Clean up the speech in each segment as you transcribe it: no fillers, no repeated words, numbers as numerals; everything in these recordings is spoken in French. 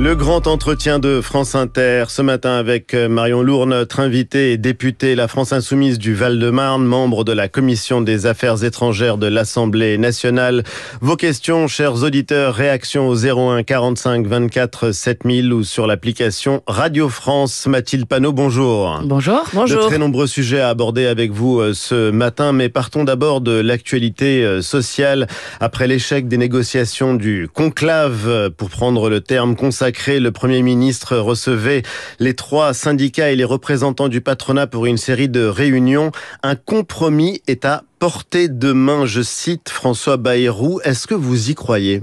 Le grand entretien de France Inter ce matin avec Marion Lourd, notre invitée et députée La France Insoumise du Val-de-Marne, membre de la Commission des Affaires étrangères de l'Assemblée nationale. Vos questions, chers auditeurs, réactions au 01 45 24 7000 ou sur l'application Radio France. Mathilde Panot, bonjour. Bonjour. De très nombreux sujets à aborder avec vous ce matin, mais partons d'abord de l'actualité sociale. Après l'échec des négociations du conclave, pour prendre le terme consacré, le Premier ministre recevait les 3 syndicats et les représentants du patronat pour une série de réunions. Un compromis est à portée de main, je cite François Bayrou. Est-ce que vous y croyez ?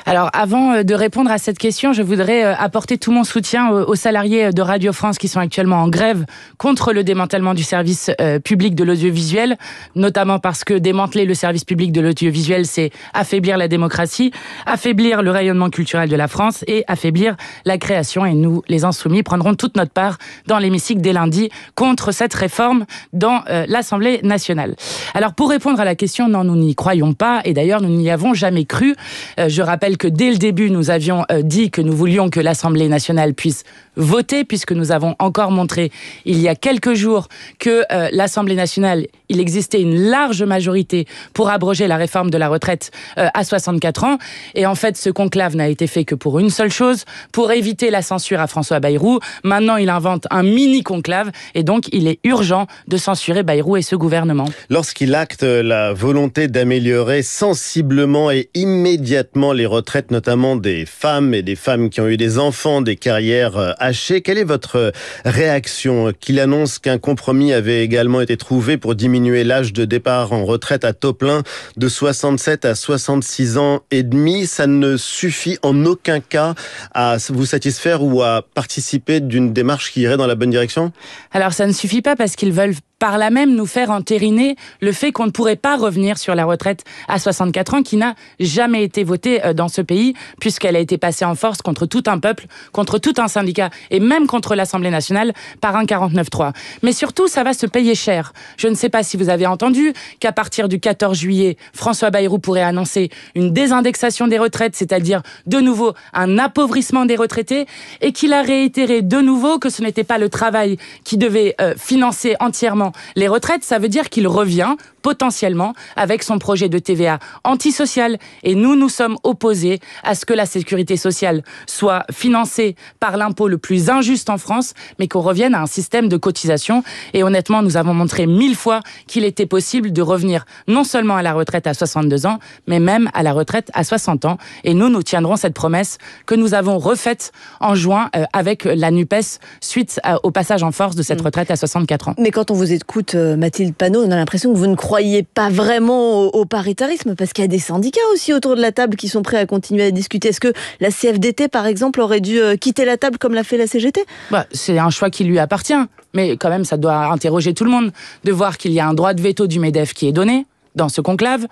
Alors, avant de répondre à cette question, je voudrais apporter tout mon soutien aux salariés de Radio France qui sont actuellement en grève contre le démantèlement du service public de l'audiovisuel, notamment parce que démanteler le service public de l'audiovisuel, c'est affaiblir la démocratie, affaiblir le rayonnement culturel de la France et affaiblir la création. Et nous, les Insoumis, prendrons toute notre part dans l'hémicycle dès lundi contre cette réforme dans l'Assemblée nationale. Alors, pour répondre à la question, non, nous n'y croyons pas, et d'ailleurs, nous n'y avons jamais cru. Je rappelle que dès le début, nous avions dit que nous voulions que l'Assemblée nationale puisse voter, puisque nous avons encore montré il y a quelques jours que l'Assemblée nationale, il existait une large majorité pour abroger la réforme de la retraite à 64 ans. Et en fait, ce conclave n'a été fait que pour une seule chose, pour éviter la censure à François Bayrou. Maintenant, il invente un mini-conclave, et donc il est urgent de censurer Bayrou et ce gouvernement. Lorsqu'il acte la volonté d'améliorer sensiblement et immédiatement les retraites, notamment des femmes et des femmes qui ont eu des enfants, des carrières hachées, quelle est votre réaction? Qu'il annonce qu'un compromis avait également été trouvé pour diminuer l'âge de départ en retraite à taux plein de 67 à 66 ans et demi, ça ne suffit en aucun cas à vous satisfaire ou à participer d'une démarche qui irait dans la bonne direction? Alors ça ne suffit pas parce qu'ils veulent par là même nous faire entériner le fait qu'on ne pourrait pas revenir sur la retraite à 64 ans qui n'a jamais été votée dans ce pays puisqu'elle a été passée en force contre tout un peuple, contre tout un syndicat et même contre l'Assemblée nationale par un 49-3. Mais surtout, ça va se payer cher. Je ne sais pas si vous avez entendu qu'à partir du 14 juillet, François Bayrou pourrait annoncer une désindexation des retraites, c'est-à-dire de nouveau un appauvrissement des retraités et qu'il a réitéré de nouveau que ce n'était pas le travail qui devait financer entièrement les retraites. Ça veut dire qu'il revient potentiellement avec son projet de TVA antisocial. Et nous sommes opposés à ce que la sécurité sociale soit financée par l'impôt le plus injuste en France, mais qu'on revienne à un système de cotisation. Et honnêtement, nous avons montré 1000 fois qu'il était possible de revenir non seulement à la retraite à 62 ans, mais même à la retraite à 60 ans. Et nous tiendrons cette promesse que nous avons refaite en juin avec la NUPES suite au passage en force de cette retraite à 64 ans. Mais quand on vous écoute, Mathilde Panot, on a l'impression que vous ne croyez pas vraiment au paritarisme, parce qu'il y a des syndicats aussi autour de la table qui sont prêts à continuer à discuter. Est-ce que la CFDT, par exemple, aurait dû quitter la table comme l'a fait la CGT ? C'est un choix qui lui appartient, mais quand même, ça doit interroger tout le monde de voir qu'il y a un droit de veto du MEDEF qui est donné dans ce conclave.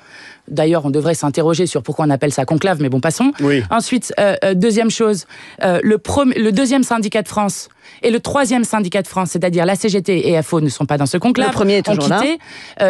D'ailleurs, on devrait s'interroger sur pourquoi on appelle ça conclave, mais bon, passons. Oui. Ensuite, deuxième chose, le deuxième syndicat de France et le troisième syndicat de France, c'est-à-dire la CGT et FO, ne sont pas dans ce conclave. Le premier est toujours là.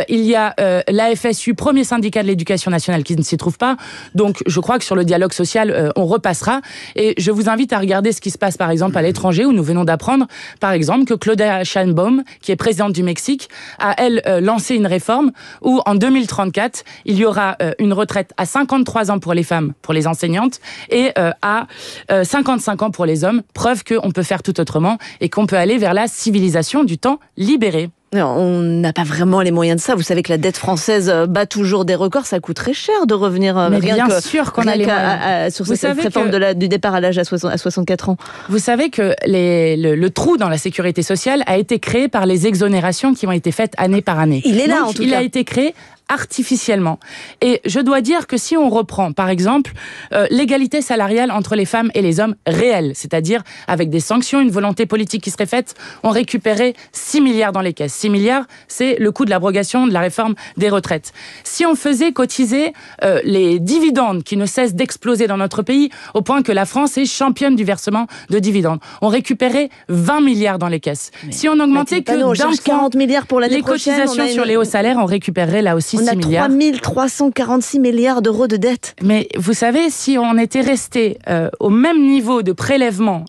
Il y a l'AFSU, premier syndicat de l'éducation nationale, qui ne s'y trouve pas. Donc, je crois que sur le dialogue social, on repassera. Et je vous invite à regarder ce qui se passe, par exemple, à l'étranger, où nous venons d'apprendre, par exemple, que Claudia Sheinbaum, qui est présidente du Mexique, a, elle, lancé une réforme où, en 2034, il y aura une retraite à 53 ans pour les femmes, pour les enseignantes, et à 55 ans pour les hommes. Preuve qu'on peut faire tout autrement et qu'on peut aller vers la civilisation du temps libéré. Non, on n'a pas vraiment les moyens de ça. Vous savez que la dette française bat toujours des records. Ça coûte très cher de revenir sûr qu'on a les moyens. Sur cette réforme du départ à l'âge à 64 ans. Vous savez que le trou dans la sécurité sociale a été créé par les exonérations qui ont été faites année par année. Il est là, en tout cas. Il a été créé artificiellement. Et je dois dire que si on reprend, par exemple, l'égalité salariale entre les femmes et les hommes réelle, c'est-à-dire avec des sanctions, une volonté politique qui serait faite, on récupérait 6 milliards dans les caisses. 6 milliards, c'est le coût de l'abrogation de la réforme des retraites. Si on faisait cotiser les dividendes qui ne cessent d'exploser dans notre pays, au point que la France est championne du versement de dividendes, on récupérait 20 milliards dans les caisses. Mais si on augmentait que d'un point 40 milliards pour l'année les prochaine, cotisations sur les hauts salaires, on récupérerait là aussi milliards. On a 346 milliards d'euros de dette. Mais vous savez, si on était resté au même niveau de prélèvement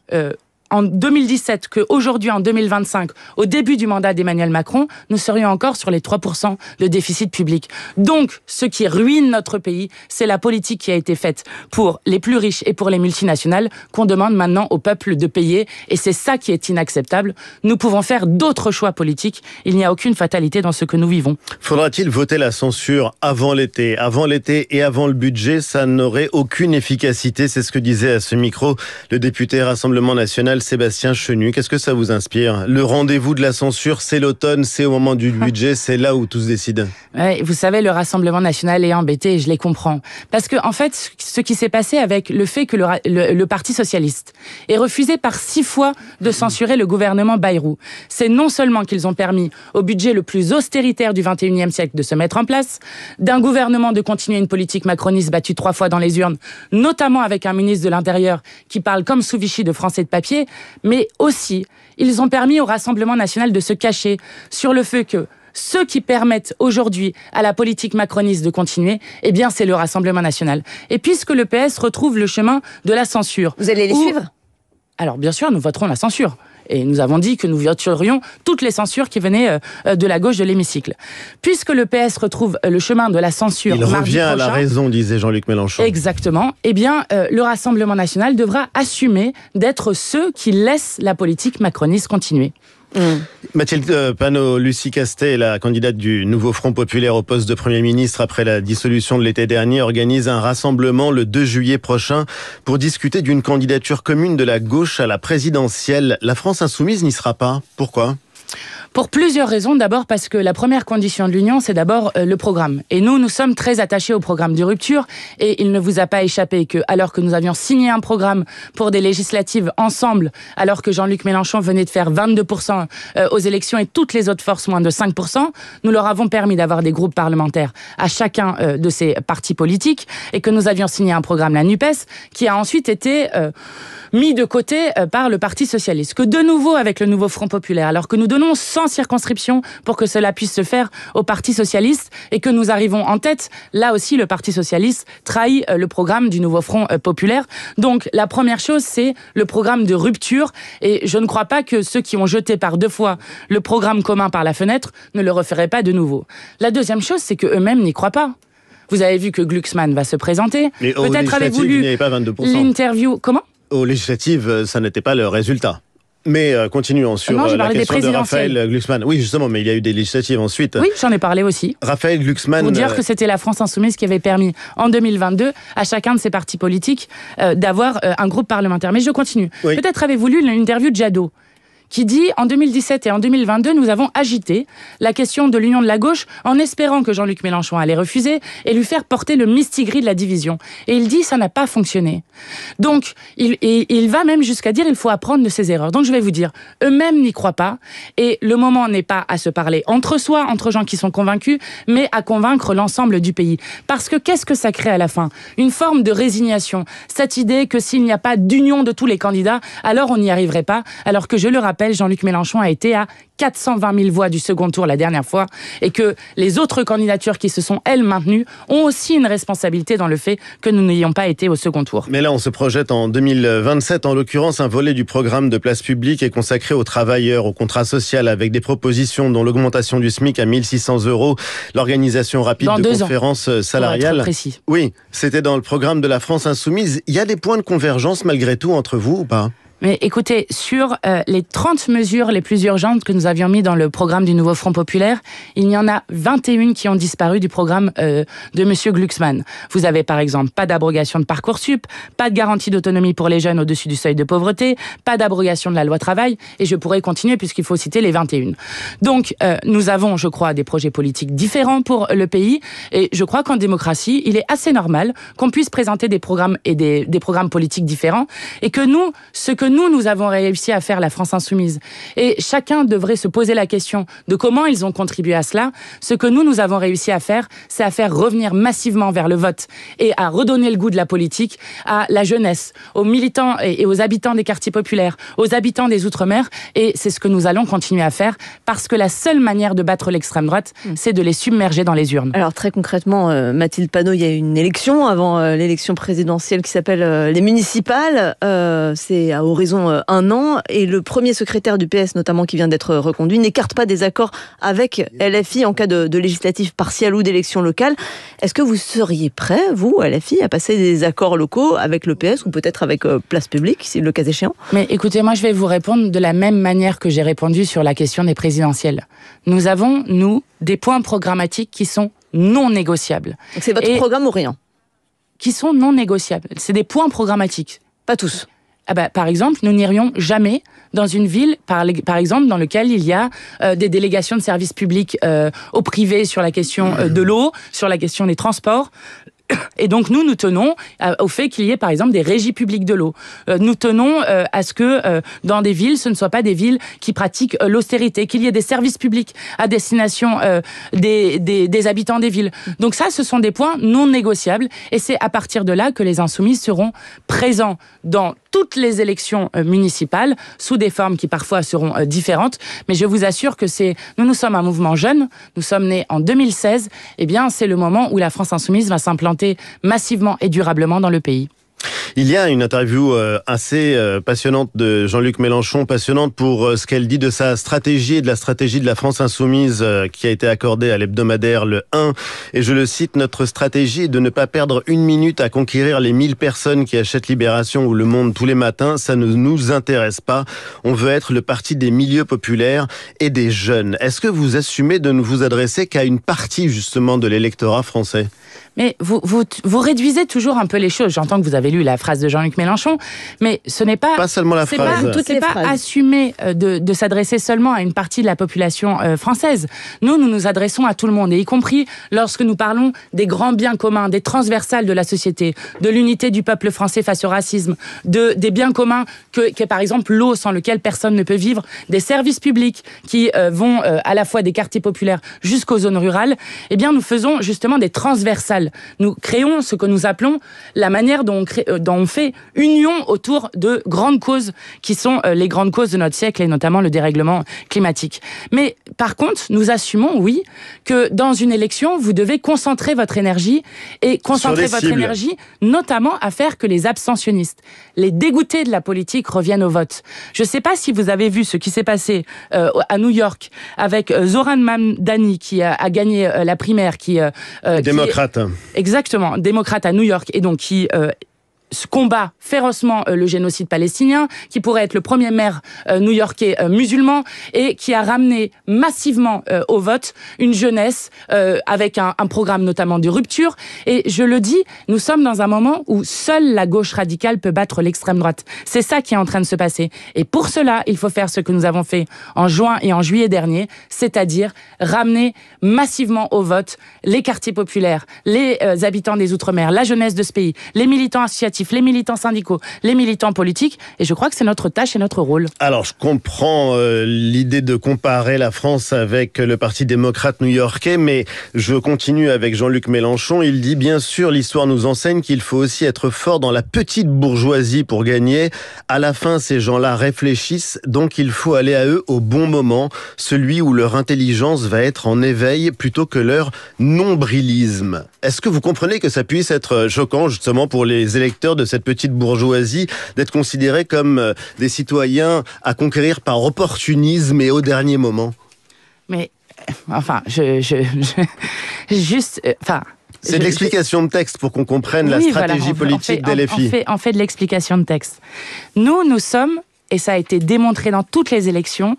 en 2017 qu'aujourd'hui en 2025, au début du mandat d'Emmanuel Macron, nous serions encore sur les 3% de déficit public. Donc, ce qui ruine notre pays, c'est la politique qui a été faite pour les plus riches et pour les multinationales qu'on demande maintenant au peuple de payer. Et c'est ça qui est inacceptable. Nous pouvons faire d'autres choix politiques. Il n'y a aucune fatalité dans ce que nous vivons. Faudra-t-il voter la censure avant l'été ? Avant l'été et avant le budget, ça n'aurait aucune efficacité. C'est ce que disait à ce micro le député Rassemblement National Sébastien Chenu. Qu'est-ce que ça vous inspire ? Le rendez-vous de la censure, c'est l'automne, c'est au moment du budget, c'est là où tout se décide. Ouais, vous savez, le Rassemblement National est embêté et je les comprends. Parce que, en fait, ce qui s'est passé avec le fait que le Parti Socialiste ait refusé par 6 fois de censurer le gouvernement Bayrou, c'est non seulement qu'ils ont permis au budget le plus austéritaire du XXIe siècle de se mettre en place, d'un gouvernement de continuer une politique macroniste battue 3 fois dans les urnes, notamment avec un ministre de l'Intérieur qui parle comme sous Vichy de français de papier, mais aussi, ils ont permis au Rassemblement National de se cacher sur le fait que ceux qui permettent aujourd'hui à la politique macroniste de continuer, eh bien, c'est le Rassemblement National. Et puisque le PS retrouve le chemin de la censure... Vous allez les suivre ? Alors, bien sûr, nous voterons la censure. Et nous avons dit que nous voterions toutes les censures qui venaient de la gauche de l'hémicycle. Puisque le PS retrouve le chemin de la censure il revient à la raison, disait Jean-Luc Mélenchon. Exactement. Eh bien, le Rassemblement National devra assumer d'être ceux qui laissent la politique macroniste continuer. Mathilde Panot, Lucie Castet, la candidate du nouveau Front Populaire au poste de Premier ministre après la dissolution de l'été dernier, organise un rassemblement le 2 juillet prochain pour discuter d'une candidature commune de la gauche à la présidentielle. La France insoumise n'y sera pas. Pourquoi ? Pour plusieurs raisons. D'abord parce que la première condition de l'union, c'est d'abord le programme. Et nous sommes très attachés au programme de rupture. Et il ne vous a pas échappé que, alors que nous avions signé un programme pour des législatives ensemble, alors que Jean-Luc Mélenchon venait de faire 22% aux élections et toutes les autres forces moins de 5%, nous leur avons permis d'avoir des groupes parlementaires à chacun de ces partis politiques et que nous avions signé un programme, la NUPES, qui a ensuite été mis de côté par le Parti Socialiste. Que de nouveau avec le nouveau Front Populaire, alors que nous donnons 100 circonscriptions pour que cela puisse se faire au Parti Socialiste et que nous arrivons en tête, là aussi le Parti Socialiste trahit le programme du nouveau Front Populaire. Donc la première chose, c'est le programme de rupture et je ne crois pas que ceux qui ont jeté par 2 fois le programme commun par la fenêtre ne le referaient pas de nouveau. La deuxième chose, c'est qu'eux-mêmes n'y croient pas. Vous avez vu que Glucksmann va se présenter. Mais peut-être avez-vous lu l'interview... Comment ? Aux législatives, ça n'était pas le résultat. Mais continuons sur la question de Raphaël Glucksmann. Oui, justement, mais il y a eu des législatives ensuite. Oui, j'en ai parlé aussi. Raphaël Glucksmann... Pour dire que c'était la France insoumise qui avait permis, en 2022, à chacun de ces partis politiques d'avoir un groupe parlementaire. Mais je continue. Oui. Peut-être avez-vous lu l'interview de Jadot, qui dit, en 2017 et en 2022, nous avons agité la question de l'union de la gauche en espérant que Jean-Luc Mélenchon allait refuser et lui faire porter le mistigris de la division. Et il dit, ça n'a pas fonctionné. Donc, il va même jusqu'à dire, il faut apprendre de ses erreurs. Donc, je vais vous dire, eux-mêmes n'y croient pas. Et le moment n'est pas à se parler entre soi, entre gens qui sont convaincus, mais à convaincre l'ensemble du pays. Parce que qu'est-ce que ça crée à la fin ? Une forme de résignation. Cette idée que s'il n'y a pas d'union de tous les candidats, alors on n'y arriverait pas. Alors que je le rappelle, Jean-Luc Mélenchon a été à 420 000 voix du second tour la dernière fois et que les autres candidatures qui se sont, elles, maintenues ont aussi une responsabilité dans le fait que nous n'ayons pas été au second tour. Mais là, on se projette en 2027. En l'occurrence, un volet du programme de place publique est consacré aux travailleurs, au contrat social, avec des propositions dont l'augmentation du SMIC à 1 600 €, l'organisation rapide de conférences salariales. Pour être précis. Oui, c'était dans le programme de la France insoumise. Il y a des points de convergence malgré tout entre vous ou pas ? Mais écoutez, sur les 30 mesures les plus urgentes que nous avions mis dans le programme du nouveau Front Populaire, il y en a 21 qui ont disparu du programme de monsieur Glucksmann. Vous avez par exemple pas d'abrogation de Parcoursup, pas de garantie d'autonomie pour les jeunes au-dessus du seuil de pauvreté, pas d'abrogation de la loi travail, et je pourrais continuer puisqu'il faut citer les 21. Donc nous avons, je crois, des projets politiques différents pour le pays, et je crois qu'en démocratie, il est assez normal qu'on puisse présenter des programmes et des programmes politiques différents, et que nous, ce que nous avons réussi à faire, la France Insoumise. Et chacun devrait se poser la question de comment ils ont contribué à cela. Ce que nous avons réussi à faire, c'est à faire revenir massivement vers le vote et à redonner le goût de la politique à la jeunesse, aux militants et aux habitants des quartiers populaires, aux habitants des Outre-mer. Et c'est ce que nous allons continuer à faire, parce que la seule manière de battre l'extrême droite, c'est de les submerger dans les urnes. Alors très concrètement, Mathilde Panot, il y a une élection avant l'élection présidentielle qui s'appelle les municipales. C'est à horizon 1 an. Et le premier secrétaire du PS, notamment, qui vient d'être reconduit, n'écarte pas des accords avec LFI en cas de législative partielle ou d'élection locale. Est-ce que vous seriez prêt, vous, LFI, à passer des accords locaux avec le PS ou peut-être avec Place Publique, si le cas échéant? Mais écoutez, moi je vais vous répondre de la même manière que j'ai répondu sur la question des présidentielles. Nous avons, des points programmatiques qui sont non négociables. Donc c'est votre programme ou rien? Qui sont non négociables. C'est des points programmatiques. Pas tous. Par exemple, nous n'irions jamais dans une ville, par exemple, dans laquelle il y a des délégations de services publics au privé sur la question de l'eau, sur la question des transports. Et donc nous tenons au fait qu'il y ait par exemple des régies publiques de l'eau. Nous tenons à ce que dans des villes, ce ne soient pas des villes qui pratiquent l'austérité, qu'il y ait des services publics à destination des habitants des villes. Donc ça, ce sont des points non négociables, et c'est à partir de là que les Insoumises seront présents dans toutes les élections municipales, sous des formes qui parfois seront différentes. Mais je vous assure que nous sommes un mouvement jeune, nous sommes nés en 2016, et bien c'est le moment où la France Insoumise va s'implanter massivement et durablement dans le pays. Il y a une interview assez passionnante de Jean-Luc Mélenchon, passionnante pour ce qu'elle dit de sa stratégie et de la stratégie de la France Insoumise qui a été accordée à l'hebdomadaire Le 1. Et je le cite, notre stratégie est de ne pas perdre une minute à conquérir les 1000 personnes qui achètent Libération ou Le Monde tous les matins. Ça ne nous intéresse pas. On veut être le parti des milieux populaires et des jeunes. Est-ce que vous assumez de ne vous adresser qu'à une partie justement de l'électorat français ? Mais vous réduisez toujours un peu les choses. J'entends que vous avez lu la phrase de Jean-Luc Mélenchon, mais ce n'est pas... Pas seulement la phrase. C'est pas assumer de s'adresser seulement à une partie de la population française. Nous nous adressons à tout le monde, et y compris lorsque nous parlons des grands biens communs, des transversales de la société, de l'unité du peuple français face au racisme, des biens communs qu'est par exemple l'eau, sans lequel personne ne peut vivre, des services publics qui vont à la fois des quartiers populaires jusqu'aux zones rurales. Eh bien, nous faisons justement des transversales. Nous créons ce que nous appelons la manière dont on fait union autour de grandes causes qui sont les grandes causes de notre siècle, et notamment le dérèglement climatique. Mais par contre, nous assumons, oui, que dans une élection, vous devez concentrer votre énergie, et concentrer votre énergie notamment à faire que les abstentionnistes, les dégoûtés de la politique, reviennent au vote. Je ne sais pas si vous avez vu ce qui s'est passé à New York avec Zoran Mamdani qui a gagné la primaire, démocrate. Exactement, démocrate à New York, et donc qui combat férocement le génocide palestinien, qui pourrait être le premier maire new-yorkais musulman, et qui a ramené massivement au vote une jeunesse avec un programme notamment de rupture. Et je le dis, nous sommes dans un moment où seule la gauche radicale peut battre l'extrême droite. C'est ça qui est en train de se passer. Et pour cela, il faut faire ce que nous avons fait en juin et en juillet dernier, c'est-à-dire ramener massivement au vote les quartiers populaires, les habitants des Outre-mer, la jeunesse de ce pays, les militants associatifs, les militants syndicaux, les militants politiques, et je crois que c'est notre tâche et notre rôle. Alors, je comprends l'idée de comparer la France avec le Parti démocrate new-yorkais, mais je continue avec Jean-Luc Mélenchon. Il dit, bien sûr, l'histoire nous enseigne qu'il faut aussi être fort dans la petite bourgeoisie pour gagner. À la fin, ces gens-là réfléchissent, donc il faut aller à eux au bon moment, celui où leur intelligence va être en éveil plutôt que leur nombrilisme. Est-ce que vous comprenez que ça puisse être choquant, justement, pour les électeurs de cette petite bourgeoisie, d'être considérés comme des citoyens à conquérir par opportunisme et au dernier moment? Mais, enfin, c'est de l'explication de texte pour qu'on comprenne la stratégie politique d'LFI. On fait de l'explication de texte. Nous sommes et ça a été démontré dans toutes les élections,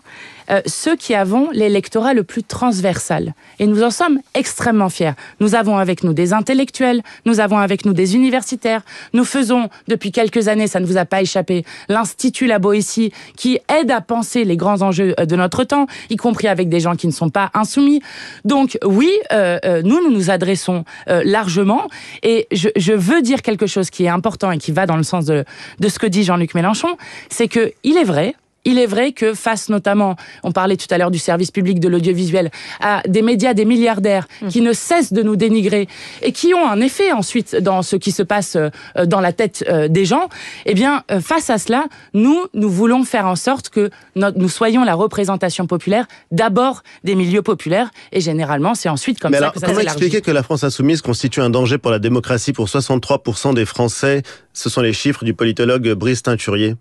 ceux qui avons l'électorat le plus transversal. Et nous en sommes extrêmement fiers. Nous avons avec nous des intellectuels, nous avons avec nous des universitaires. Nous faisons, depuis quelques années, ça ne vous a pas échappé, l'Institut La Boétie, qui aide à penser les grands enjeux de notre temps, y compris avec des gens qui ne sont pas insoumis. Donc oui, nous nous adressons largement. Et je veux dire quelque chose qui est important et qui va dans le sens de ce que dit Jean-Luc Mélenchon, c'est que il est vrai que face notamment, on parlait tout à l'heure du service public de l'audiovisuel, à des médias, des milliardaires qui ne cessent de nous dénigrer et qui ont un effet ensuite dans ce qui se passe dans la tête des gens, eh bien, face à cela, nous voulons faire en sorte que nous soyons la représentation populaire, d'abord des milieux populaires, et généralement, c'est ensuite comme ça que ça s'élargit. Comment expliquer que la France insoumise constitue un danger pour la démocratie pour 63% des Français? Ce sont les chiffres du politologue Brice Teinturier.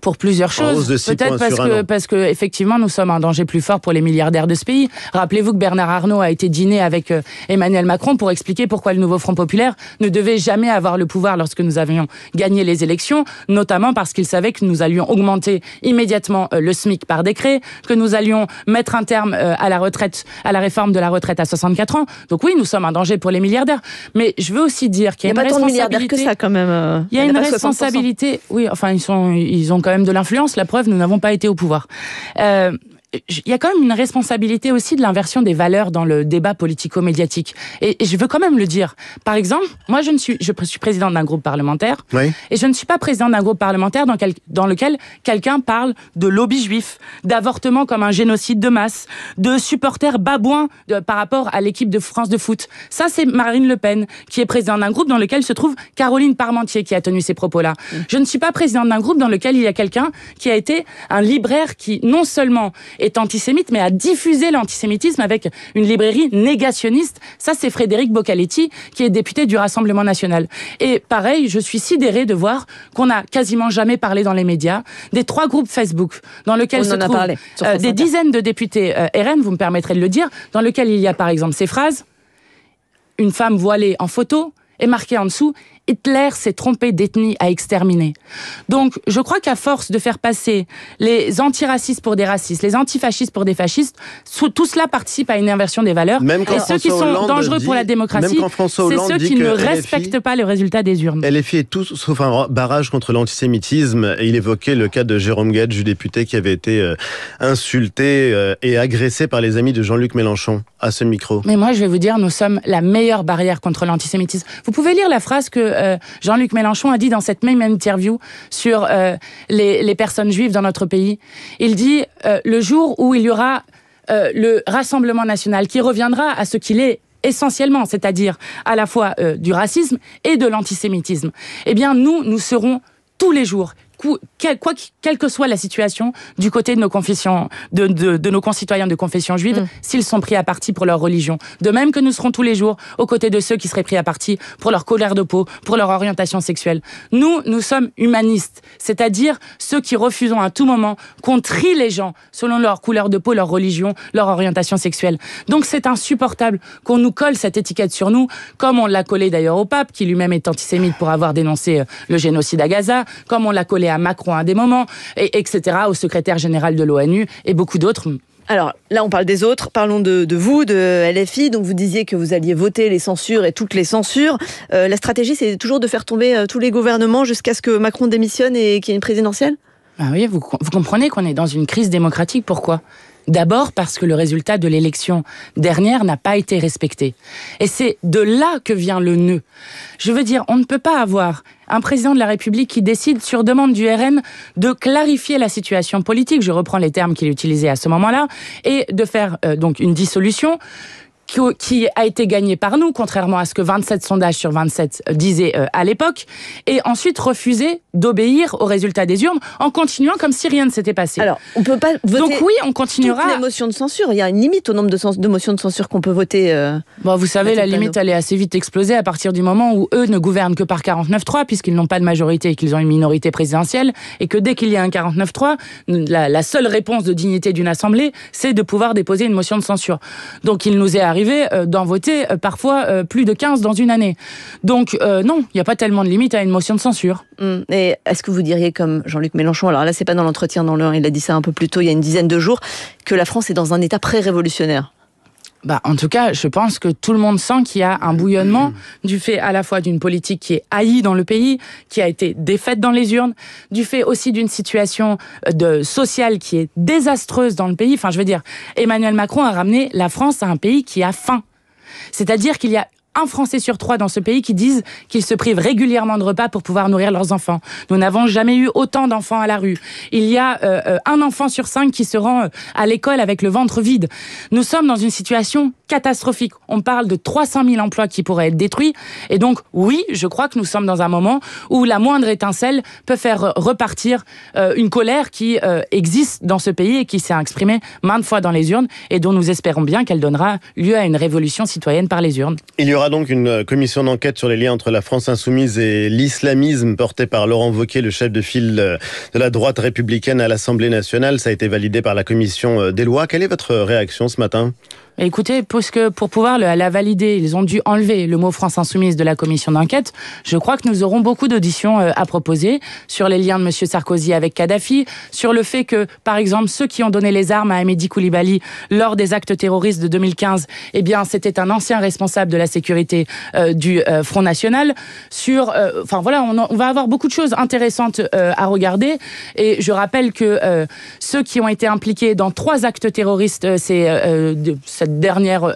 Pour plusieurs choses. Peut-être parce que effectivement, nous sommes un danger plus fort pour les milliardaires de ce pays. Rappelez-vous que Bernard Arnault a été dîner avec Emmanuel Macron pour expliquer pourquoi le nouveau Front populaire ne devait jamais avoir le pouvoir lorsque nous avions gagné les élections, notamment parce qu'il savait que nous allions augmenter immédiatement le SMIC par décret, que nous allions mettre un terme à la réforme de la retraite à 64 ans. Donc oui, nous sommes un danger pour les milliardaires. Mais je veux aussi dire qu'il y a une responsabilité. Il n'y a pas tant de milliardaires que ça quand même. Il y a une responsabilité. Oui, enfin ils ont quand même de l'influence, la preuve, nous n'avons pas été au pouvoir. Il y a quand même une responsabilité aussi de l'inversion des valeurs dans le débat politico-médiatique. Et je veux quand même le dire. Par exemple, moi, je suis présidente d'un groupe parlementaire, oui. Et je ne suis pas présidente d'un groupe parlementaire dans lequel quelqu'un parle de lobby juif, d'avortement comme un génocide de masse, de supporters babouins par rapport à l'équipe de France de foot. Ça, c'est Marine Le Pen, qui est présidente d'un groupe dans lequel se trouve Caroline Parmentier, qui a tenu ces propos-là. Je ne suis pas présidente d'un groupe dans lequel il y a quelqu'un qui a été un libraire qui, non seulement est antisémite, mais a diffusé l'antisémitisme avec une librairie négationniste. Ça, c'est Frédéric Boccaletti, qui est député du Rassemblement national. Et pareil, je suis sidérée de voir qu'on n'a quasiment jamais parlé dans les médias des 3 groupes Facebook dans lesquels se trouvent des dizaines de députés RN, vous me permettrez de le dire, dans lesquels il y a par exemple ces phrases: une femme voilée en photo, et marqué en dessous: Hitler s'est trompé d'ethnie à exterminer. Donc, je crois qu'à force de faire passer les antiracistes pour des racistes, les antifascistes pour des fascistes, tout cela participe à une inversion des valeurs. Et ceux qui sont dangereux pour la démocratie, c'est ceux qui ne respectent pas le résultat des urnes. LFI est tout sauf un barrage contre l'antisémitisme. Et il évoquait le cas de Jérôme Gage, du député qui avait été insulté et agressé par les amis de Jean-Luc Mélenchon à ce micro. Mais moi, je vais vous dire, nous sommes la meilleure barrière contre l'antisémitisme. Vous pouvez lire la phrase que Jean-Luc Mélenchon a dit dans cette même interview sur les personnes juives dans notre pays. Il dit le jour où il y aura le Rassemblement national qui reviendra à ce qu'il est essentiellement, c'est-à-dire à la fois du racisme et de l'antisémitisme. Eh bien, nous serons tous les jours, quelle que soit la situation, du côté de nos confessions, de nos concitoyens de confession juive, s'ils sont pris à partie pour leur religion. De même que nous serons tous les jours aux côtés de ceux qui seraient pris à partie pour leur couleur de peau, pour leur orientation sexuelle. Nous sommes humanistes, c'est-à-dire ceux qui refusons à tout moment qu'on trie les gens selon leur couleur de peau, leur religion, leur orientation sexuelle. Donc c'est insupportable qu'on nous colle cette étiquette sur nous, comme on l'a collé d'ailleurs au pape, qui lui-même est antisémite pour avoir dénoncé le génocide à Gaza, comme on l'a collé à Macron à des moments, etc., au secrétaire général de l'ONU et beaucoup d'autres. Alors là, on parle des autres. Parlons de vous, de LFI. Donc vous disiez que vous alliez voter les censures et toutes les censures. La stratégie, c'est toujours de faire tomber tous les gouvernements jusqu'à ce que Macron démissionne et qu'il y ait une présidentielle ? Ah oui, vous comprenez qu'on est dans une crise démocratique. Pourquoi ? D'abord parce que le résultat de l'élection dernière n'a pas été respecté. Et c'est de là que vient le nœud. Je veux dire, on ne peut pas avoir un président de la République qui décide sur demande du RN de clarifier la situation politique, je reprends les termes qu'il utilisait à ce moment-là, et de faire donc une dissolution qui a été gagné par nous, contrairement à ce que 27 sondages sur 27 disaient à l'époque, et ensuite refuser d'obéir aux résultats des urnes en continuant comme si rien ne s'était passé. Alors, on peut pas voter. Donc oui, on continuera. Toutes les motions de censure, il y a une limite au nombre de motions de censure qu'on peut voter. Bon, vous savez, la limite, elle est assez vite explosée à partir du moment où eux ne gouvernent que par 49.3, puisqu'ils n'ont pas de majorité et qu'ils ont une minorité présidentielle, et que dès qu'il y a un 49.3, la seule réponse de dignité d'une assemblée, c'est de pouvoir déposer une motion de censure. Donc il nous est arrivé arriver d'en voter parfois plus de 15 dans une année. Donc non, il n'y a pas tellement de limite à une motion de censure. Et est-ce que vous diriez comme Jean-Luc Mélenchon, alors là c'est pas dans l'entretien dans l'heure, il a dit ça un peu plus tôt, il y a une dizaine de jours, que la France est dans un état pré-révolutionnaire? En tout cas, je pense que tout le monde sent qu'il y a un bouillonnement du fait à la fois d'une politique qui est haïe dans le pays, qui a été défaite dans les urnes, du fait aussi d'une situation sociale qui est désastreuse dans le pays. Enfin, je veux dire, Emmanuel Macron a ramené la France à un pays qui a faim. C'est-à-dire qu'il y a un Français sur 3 dans ce pays qui disent qu'ils se privent régulièrement de repas pour pouvoir nourrir leurs enfants. Nous n'avons jamais eu autant d'enfants à la rue. Il y a un enfant sur 5 qui se rend à l'école avec le ventre vide. Nous sommes dans une situation catastrophique. On parle de 300 000 emplois qui pourraient être détruits. Et donc, oui, je crois que nous sommes dans un moment où la moindre étincelle peut faire repartir une colère qui existe dans ce pays et qui s'est exprimée maintes fois dans les urnes et dont nous espérons bien qu'elle donnera lieu à une révolution citoyenne par les urnes. Il y aura donc une commission d'enquête sur les liens entre la France insoumise et l'islamisme portée par Laurent Wauquiez, le chef de file de la droite républicaine à l'Assemblée nationale. Ça a été validé par la commission des lois. Quelle est votre réaction ce matin ? Écoutez, parce que pour pouvoir la valider, ils ont dû enlever le mot France Insoumise de la commission d'enquête. Je crois que nous aurons beaucoup d'auditions à proposer sur les liens de M. Sarkozy avec Kadhafi, sur le fait que, par exemple, ceux qui ont donné les armes à Amédi Koulibaly lors des actes terroristes de 2015, eh bien, c'était un ancien responsable de la sécurité du Front National. On va avoir beaucoup de choses intéressantes à regarder. Et je rappelle que ceux qui ont été impliqués dans 3 actes terroristes, cette dernière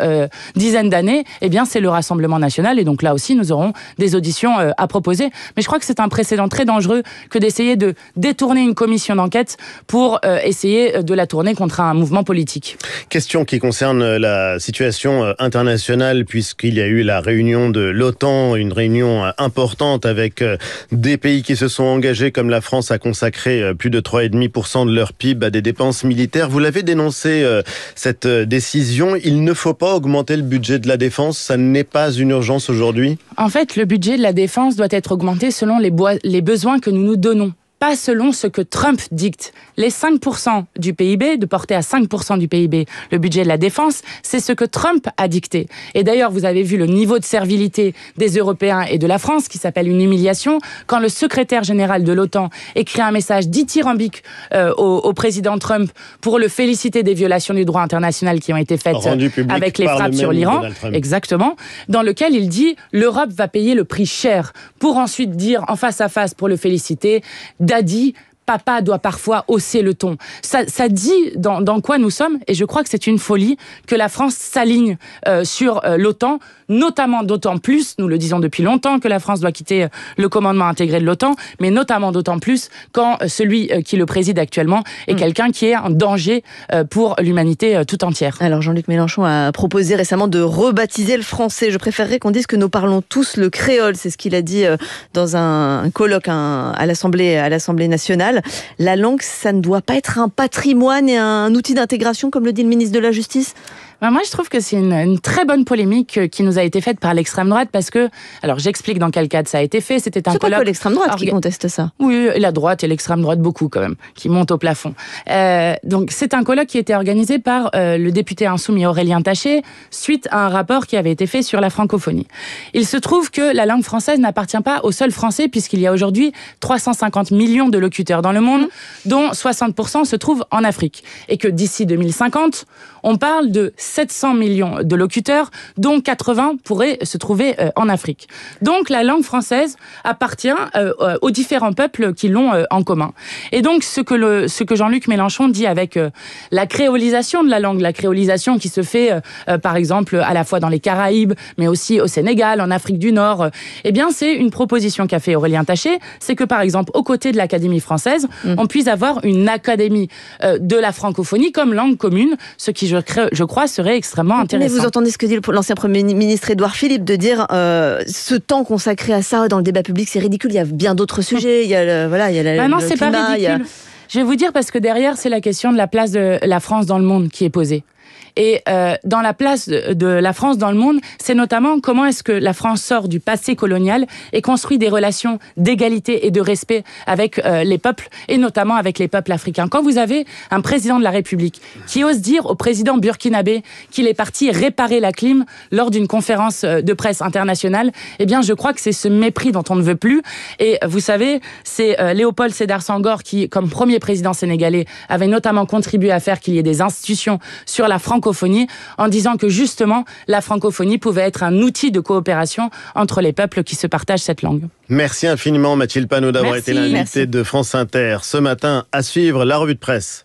dizaine d'années, eh bien, c'est le Rassemblement national. Et donc là aussi, nous aurons des auditions à proposer. Mais je crois que c'est un précédent très dangereux que d'essayer de détourner une commission d'enquête pour essayer de la tourner contre un mouvement politique. Question qui concerne la situation internationale, puisqu'il y a eu la réunion de l'OTAN, une réunion importante avec des pays qui se sont engagés, comme la France, à consacrer plus de 3,5% de leur PIB à des dépenses militaires. Vous l'avez dénoncé, cette décision. Il ne faut pas augmenter le budget de la défense, ça n'est pas une urgence aujourd'hui? En fait, le budget de la défense doit être augmenté selon les besoins que nous nous donnons, pas selon ce que Trump dicte. Les 5% du PIB, de porter à 5% du PIB le budget de la défense, c'est ce que Trump a dicté. Et d'ailleurs, vous avez vu le niveau de servilité des Européens et de la France, qui s'appelle une humiliation, quand le secrétaire général de l'OTAN écrit un message dithyrambique au président Trump pour le féliciter des violations du droit international qui ont été faites avec les frappes sur l'Iran. Exactement. Dans lequel il dit « L'Europe va payer le prix cher » pour ensuite dire en face à face pour le féliciter « Daddy, papa doit parfois hausser le ton ». Ça dit dans quoi nous sommes, et je crois que c'est une folie que la France s'aligne sur l'OTAN, notamment d'autant plus, nous le disons depuis longtemps, que la France doit quitter le commandement intégré de l'OTAN, mais notamment d'autant plus quand celui qui le préside actuellement est quelqu'un qui est un danger pour l'humanité tout entière. Alors Jean-Luc Mélenchon a proposé récemment de rebaptiser le français. Je préférerais qu'on dise que nous parlons tous le créole, c'est ce qu'il a dit dans un colloque à l'Assemblée nationale. La langue, ça ne doit pas être un patrimoine et un outil d'intégration, comme le dit le ministre de la Justice ? Moi, je trouve que c'est une très bonne polémique qui nous a été faite par l'extrême droite parce que, alors j'explique dans quel cadre ça a été fait, c'était un colloque... C'est pas que l'extrême droite qui conteste ça. Oui, la droite et l'extrême droite beaucoup quand même, qui montent au plafond. Donc c'est un colloque qui était organisé par le député insoumis Aurélien Taché suite à un rapport qui avait été fait sur la francophonie. Il se trouve que la langue française n'appartient pas aux seuls Français puisqu'il y a aujourd'hui 350 millions de locuteurs dans le monde, dont 60% se trouvent en Afrique. Et que d'ici 2050, on parle de 700 millions de locuteurs, dont 80 pourraient se trouver en Afrique. Donc la langue française appartient aux différents peuples qui l'ont en commun. Et donc ce que Jean-Luc Mélenchon dit avec la créolisation de la langue, la créolisation qui se fait par exemple à la fois dans les Caraïbes, mais aussi au Sénégal, en Afrique du Nord, eh bien c'est une proposition qu'a fait Aurélien Taché, c'est que par exemple aux côtés de l'Académie française, on puisse avoir une académie de la francophonie comme langue commune, ce qui je crois serait extrêmement intéressant. Mais vous entendez ce que dit l'ancien Premier ministre Édouard Philippe de dire ce temps consacré à ça dans le débat public, c'est ridicule, il y a bien d'autres sujets, il y a non, c'est climat, pas ridicule. Je vais vous dire parce que derrière, c'est la question de la place de la France dans le monde qui est posée. Et dans la place de la France dans le monde, c'est notamment comment est-ce que la France sort du passé colonial et construit des relations d'égalité et de respect avec les peuples, et notamment avec les peuples africains. Quand vous avez un président de la République qui ose dire au président burkinabé qu'il est parti réparer la clim lors d'une conférence de presse internationale, eh bien je crois que c'est ce mépris dont on ne veut plus. Et vous savez, c'est Léopold Sédar Senghor qui, comme premier président sénégalais, avait notamment contribué à faire qu'il y ait des institutions sur la francophonie, en disant que justement la francophonie pouvait être un outil de coopération entre les peuples qui se partagent cette langue. Merci infiniment Mathilde Panot d'avoir été l'invitée de France Inter. Ce matin, à suivre la revue de presse.